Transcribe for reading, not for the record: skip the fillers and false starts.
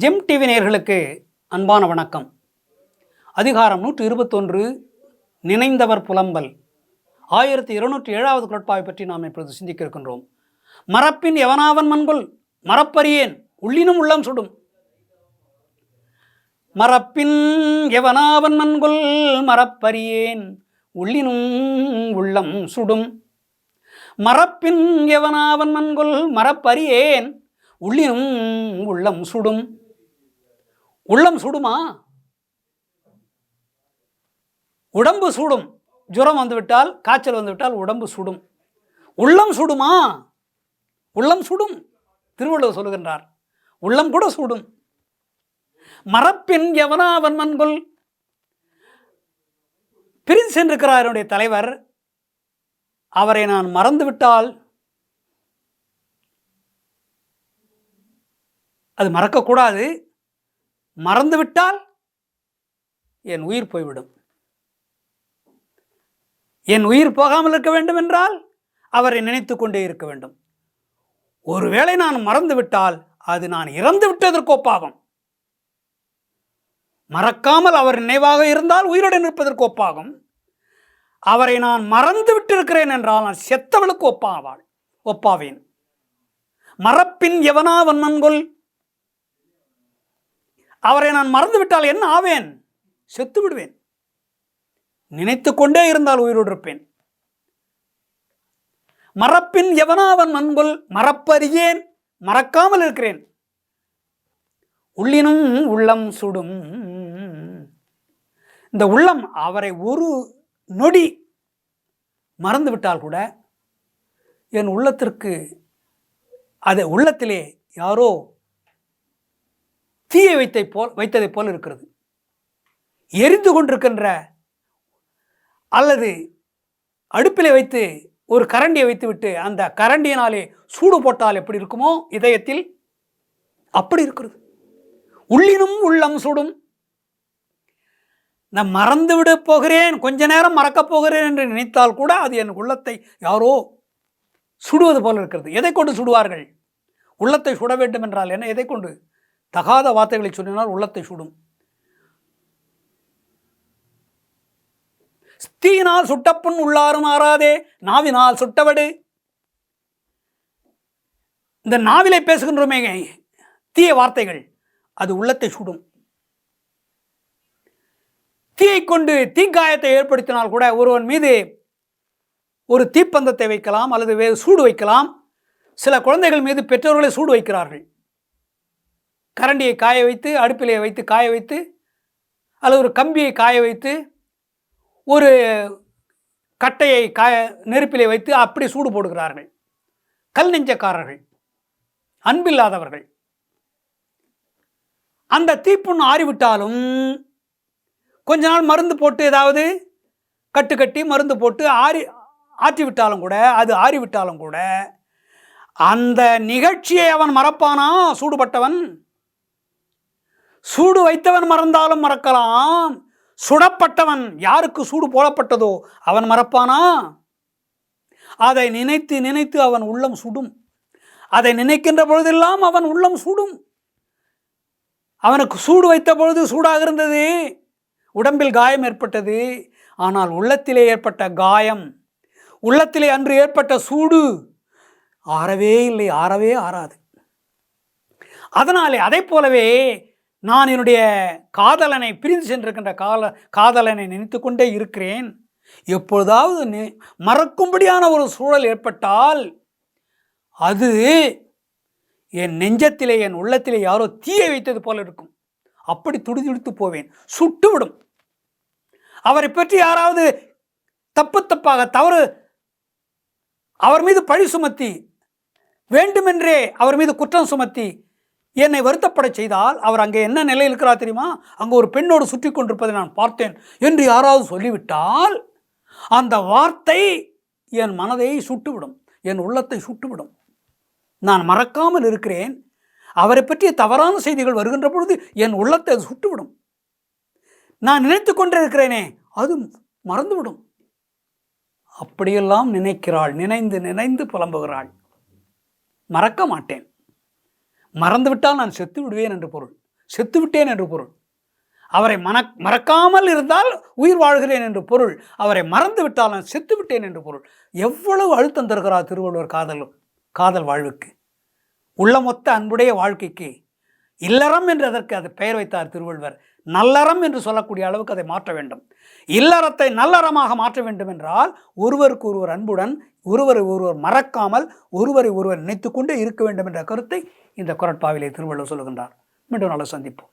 GeM TV நேயர்களுக்கு அன்பான வணக்கம். அதிகாரம் 121 நினைந்தவர் புலம்பல். 1207வது குறட்பாவை பற்றி நாம் இப்பொழுது சிந்திக்க இருக்கின்றோம். மறப்பின் எவனாவன் மண்கொள் மறப்பறியேன் உள்ளினும் உள்ளம் சுடும். மறப்பின் எவனாவன் மண்கொள் மறப்பறியேன் உள்ளினும் உள்ளம் சுடும். மறப்பின் எவனாவன் மண்கொள் மறப்பறியேன் உள்ளினும் உள்ளம் சுடும். உள்ளம் சுடுமா? உடம்பு சுடும். ஜுரம் வந்துவிட்டால், காய்ச்சல் வந்துவிட்டால் உடம்பு சுடும். உள்ளம் சுடுமா? உள்ளம் சுடும். திருவள்ளுவர் சொல்லுகின்றார், உள்ளம் கூட சுடும். மறப்பின் எவனாவன் மண்கொள். பிரிந்து சென்றிருக்கிறார் என்னுடைய தலைவர், அவரை நான் மறந்துவிட்டால் அது மறக்கக்கூடாது. மறந்துவிட்டால் என் உயிர் போய்விடும். என் உயிர் போகாமல் இருக்க வேண்டும் என்றால் அவரை நினைத்து கொண்டே இருக்க வேண்டும். ஒருவேளை நான் மறந்துவிட்டால் அது நான் இறந்து விட்டதற்கு ஒப்பாகும். மறக்காமல் அவர் நினைவாக இருந்தால் உயிருடன் இருப்பதற்கு ஒப்பாகும். அவரை நான் மறந்து விட்டிருக்கிறேன் என்றால் நான் செத்தவளுக்கு ஒப்பாவேன். மறப்பின் எவனாவன் மண்கொள். அவரை நான் மறந்துவிட்டால் என்ன ஆவேன்? செத்து விடுவேன். நினைத்து கொண்டே இருந்தால் உயிரோடு இருப்பேன். மறப்பின் எவனாவன் மண்கொள் மறப்பறியேன், மறக்காமல் இருக்கிறேன். உள்ளினும் உள்ளம் சுடும். இந்த உள்ளம் அவரை ஒரு நொடி மறந்துவிட்டால் கூட என் உள்ளத்திற்கு அது உள்ளத்திலே யாரோ தீயை வைத்ததை போல் இருக்கிறது. எரிந்து கொண்டிருக்கின்ற அல்லது அடுப்பிலே வைத்து ஒரு கரண்டியை வைத்துவிட்டு அந்த கரண்டியினாலே சூடு போட்டால் எப்படி இருக்குமோ இதயத்தில், அப்படி இருக்கிறது. உள்ளினும் உள்ளம் சுடும். நான் மறந்துவிட போகிறேன், கொஞ்ச நேரம் மறக்கப் போகிறேன் என்று நினைத்தால் கூட அது என் உள்ளத்தை யாரோ சுடுவது போல இருக்கிறது. எதை கொண்டு சுடுவார்கள்? உள்ளத்தை சுட வேண்டும் என்றால் என்ன? எதை கொண்டு? தகாத வார்த்தைகளை சொன்னால் உள்ளத்தை சுடும். தீயினால் சுட்டப்புண் உள்ளாரும் ஆறாதே நாவினால் சுட்டவடு. இந்த நாவிலை பேசுகின்றோமே தீய வார்த்தைகள், அது உள்ளத்தை சுடும். தீயை கொண்டு தீக்காயத்தை ஏற்படுத்தினால் கூட ஒருவன் மீது ஒரு தீப்பந்தத்தை வைக்கலாம் அல்லது வேறு சூடு வைக்கலாம். சில குழந்தைகள் மீது பெற்றோர்களை சூடு வைக்கிறார்கள். கரண்டியை காய வைத்து, அடுப்பிலே வைத்து காய வைத்து, அல்லது ஒரு கம்பியை காய வைத்து, ஒரு கட்டையை நெருப்பிலே வைத்து அப்படி சூடு போடுகிறார்கள். கல் நெஞ்சக்காரர்கள், அன்பில்லாதவர்கள். அந்த தீப்புண் ஆறிவிட்டாலும் கொஞ்ச நாள் மருந்து போட்டு ஏதாவது கட்டி மருந்து போட்டு ஆற்றிவிட்டாலும் கூட, அது ஆறிவிட்டாலும் கூட அந்த நிகழ்ச்சியை அவன் மறப்பானா? சூடுபட்டவன். சூடு வைத்தவன் மறந்தாலும் மறக்கலாம். சுடப்பட்டவன், யாருக்கு சூடு போடப்பட்டதோ அவன் மறப்பானா? அதை நினைத்து நினைத்து அவன் உள்ளம் சுடும். அதை நினைக்கின்ற பொழுதெல்லாம் அவன் உள்ளம் சுடும். அவனுக்கு சூடு வைத்த பொழுது சூடாக இருந்தது, உடம்பில் காயம் ஏற்பட்டது. ஆனால் உள்ளத்திலே ஏற்பட்ட காயம், உள்ளத்திலே அன்று ஏற்பட்ட சூடு ஆறவே இல்லை, ஆறவே ஆறாது. அதனாலே அதை போலவே நான் என்னுடைய காதலனை, பிரிந்து சென்றிருக்கின்ற காதலனை நினைத்து கொண்டே இருக்கிறேன். எப்பொழுதாவது மறக்கும்படியான ஒரு சூழல் ஏற்பட்டால் அது என் நெஞ்சத்திலே, என் உள்ளத்திலே யாரோ தீயை வைத்தது போல இருக்கும். அப்படி துடிதுடித்து போவேன், சுட்டுவிடும். அவரை பற்றி யாராவது தப்பாக தவறு அவர் மீது பழி சுமத்தி, வேண்டுமென்றே அவர் மீது குற்றம் சுமத்தி என்னை வருத்தப்பட செய்தால், அவர் அங்கே என்ன நிலையில் இருக்கிறார் தெரியுமா? அங்கே ஒரு பெண்ணோடு சுற்றி கொண்டிருப்பதை நான் பார்த்தேன் என்று யாராவது சொல்லிவிட்டால் அந்த வார்த்தை என் மனதை சுட்டுவிடும், என் உள்ளத்தை சுட்டுவிடும். நான் மறக்காமல் இருக்கிறேன். அவரை பற்றிய தவறான செய்திகள் வருகின்ற பொழுது என் உள்ளத்தை அது சுட்டுவிடும். நான் நினைத்து கொண்டே இருக்கிறேனே, அது மறந்துவிடும். அப்படியெல்லாம் நினைக்கிறாள், நினைந்து நினைந்து புலம்புகிறாள். மறக்க மாட்டேன். மறந்துவிட்டால் நான் செத்து விடுவேன் என்று பொருள். செத்துவிட்டேன் என்று பொருள். அவரை மறக்காமல் இருந்தால் உயிர் வாழ்கிறேன் என்று பொருள். அவரை மறந்து விட்டால் நான் செத்து விட்டேன் என்று பொருள். எவ்வளவு அழுத்தம் தருகிறார் திருவள்ளுவர் காதல் வாழ்வுக்கு, உள்ளமொத்த அன்புடைய வாழ்க்கைக்கு. இல்லறம் என்று அதற்கு அது பெயர் வைத்தார் திருவள்ளுவர். நல்லறம் என்று சொல்லக்கூடிய அளவுக்கு அதை மாற்ற வேண்டும். இல்லறத்தை நல்லறமாக மாற்ற வேண்டும் என்றால் ஒருவருக்கு ஒருவர் அன்புடன், ஒருவரை ஒருவர் மறக்காமல், ஒருவரை ஒருவர் நினைத்து கொண்டே இருக்க வேண்டும் என்ற கருத்தை இந்த குறட்பாவிலே திருவள்ளுவர் சொல்லுகின்றார். மீண்டும் நாளை சந்திப்போம்.